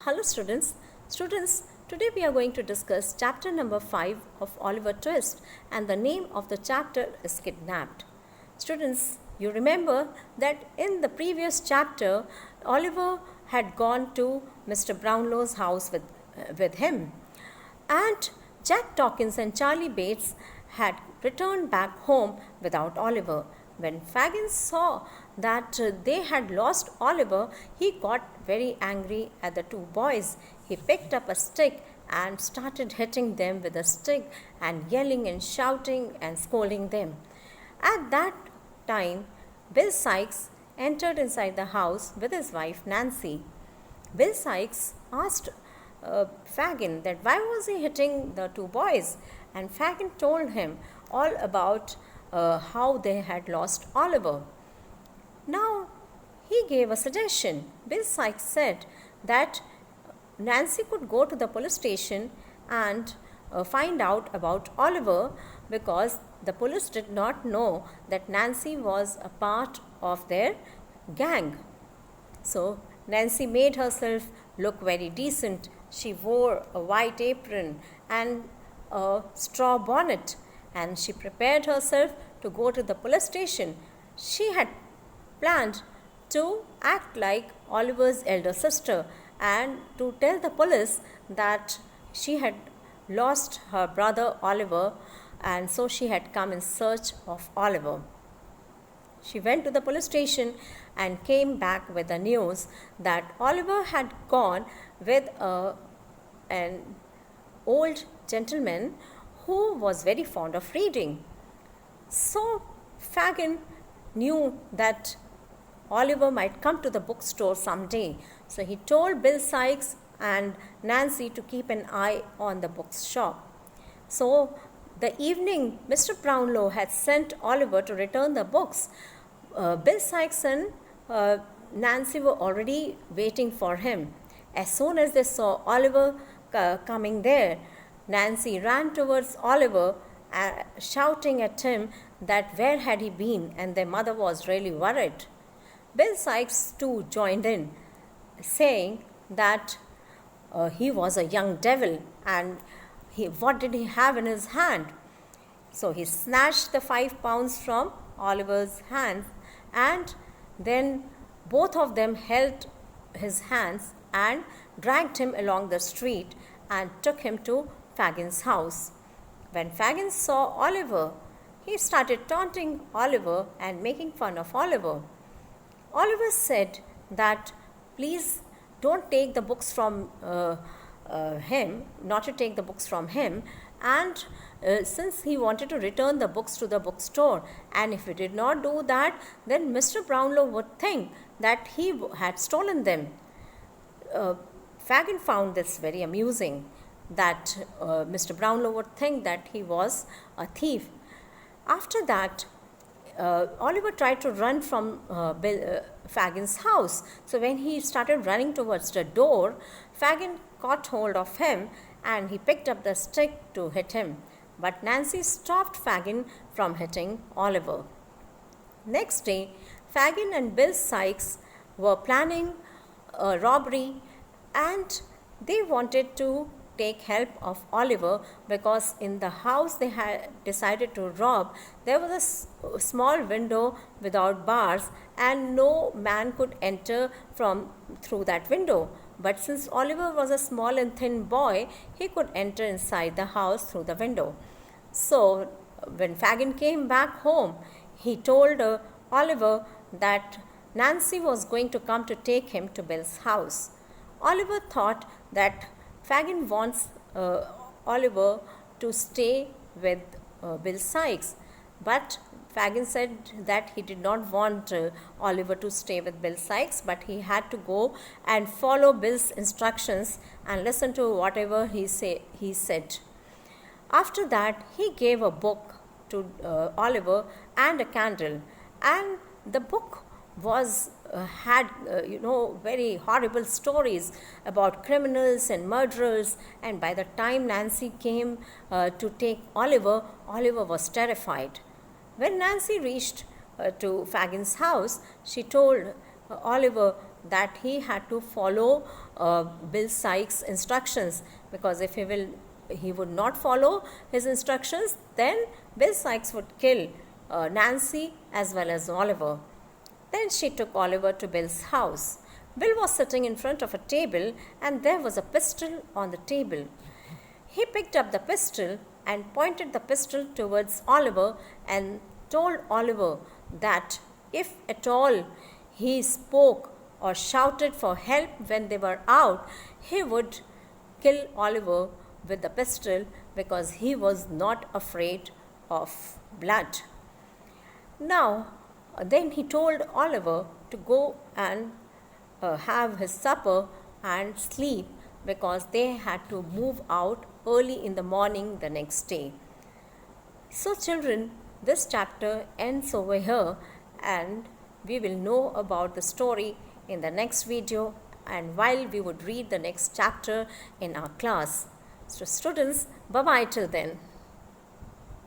Hello students. Students, today we are going to discuss chapter number 5 of Oliver Twist, and the name of the chapter is Kidnapped. Students, you remember that in the previous chapter Oliver had gone to Mr. Brownlow's house with him, and Jack Dawkins and Charlie Bates had returned back home without Oliver. When Fagin saw that they had lost Oliver, he got very angry at the two boys. He picked up a stick and started hitting them with a stick and yelling and shouting and scolding them. At that time, Bill Sikes entered inside the house with his wife Nancy. Bill Sikes asked Fagin that why was he hitting the two boys, and Fagin told him all about how they had lost Oliver. Now he gave a suggestion. Bill Sikes said that Nancy could go to the police station and find out about Oliver, because the police did not know that Nancy was a part of their gang. So Nancy made herself look very decent. She wore a white apron and a straw bonnet, and she prepared herself to go to the police station. She had planned to act like Oliver's elder sister and to tell the police that she had lost her brother Oliver, and so she had come in search of Oliver. She went to the police station and came back with the news that Oliver had gone with an old gentleman who was very fond of reading. So Fagin knew that Oliver might come to the bookstore someday. So he told Bill Sikes and Nancy to keep an eye on the bookshop. So the evening Mr. Brownlow had sent Oliver to return the books. Bill Sikes and Nancy were already waiting for him. As soon as they saw Oliver coming there, Nancy ran towards Oliver, shouting at him that where had he been, and their mother was really worried. Bill Sikes too joined in, saying that he was a young devil, and what did he have in his hand? So he snatched the 5 pounds from Oliver's hands, and then both of them held his hands and dragged him along the street and took him to Fagin's house. When Fagin saw Oliver, he started taunting Oliver and making fun of Oliver. Oliver said that please don't take the books from him, not to take the books from him, and since he wanted to return the books to the bookstore, and if he did not do that, then Mr. Brownlow would think that he had stolen them. Fagin found this very amusing, that Mr. Brownlow would think that he was a thief. After that, Oliver tried to run from Fagin's house. So when he started running towards the door, Fagin caught hold of him and he picked up the stick to hit him. But Nancy stopped Fagin from hitting Oliver. Next day, Fagin and Bill Sikes were planning a robbery, and they wanted to take help of Oliver, because in the house they had decided to rob, there was a small window without bars and no man could enter through that window. But since Oliver was a small and thin boy, he could enter inside the house through the window. So when Fagin came back home, he told Oliver that Nancy was going to come to take him to Bill's house. Oliver thought that Fagin wants Oliver to stay with Bill Sikes, but Fagin said that he did not want Oliver to stay with Bill Sikes, but he had to go and follow Bill's instructions and listen to whatever he said. After that, he gave a book to Oliver and a candle, and the book was had very horrible stories about criminals and murderers, and by the time Nancy came to take Oliver, Oliver was terrified. When Nancy reached to Fagin's house, she told Oliver that he had to follow Bill Sikes' instructions, because if he would not follow his instructions, then Bill Sikes would kill Nancy as well as Oliver. Then she took Oliver to Bill's house. Bill was sitting in front of a table and there was a pistol on the table. He picked up the pistol and pointed the pistol towards Oliver and told Oliver that if at all he spoke or shouted for help when they were out, he would kill Oliver with the pistol because he was not afraid of blood. Now, then he told Oliver to go and have his supper and sleep because they had to move out early in the morning the next day. So children, this chapter ends over here and we will know about the story in the next video and while we would read the next chapter in our class. So students, bye-bye till then.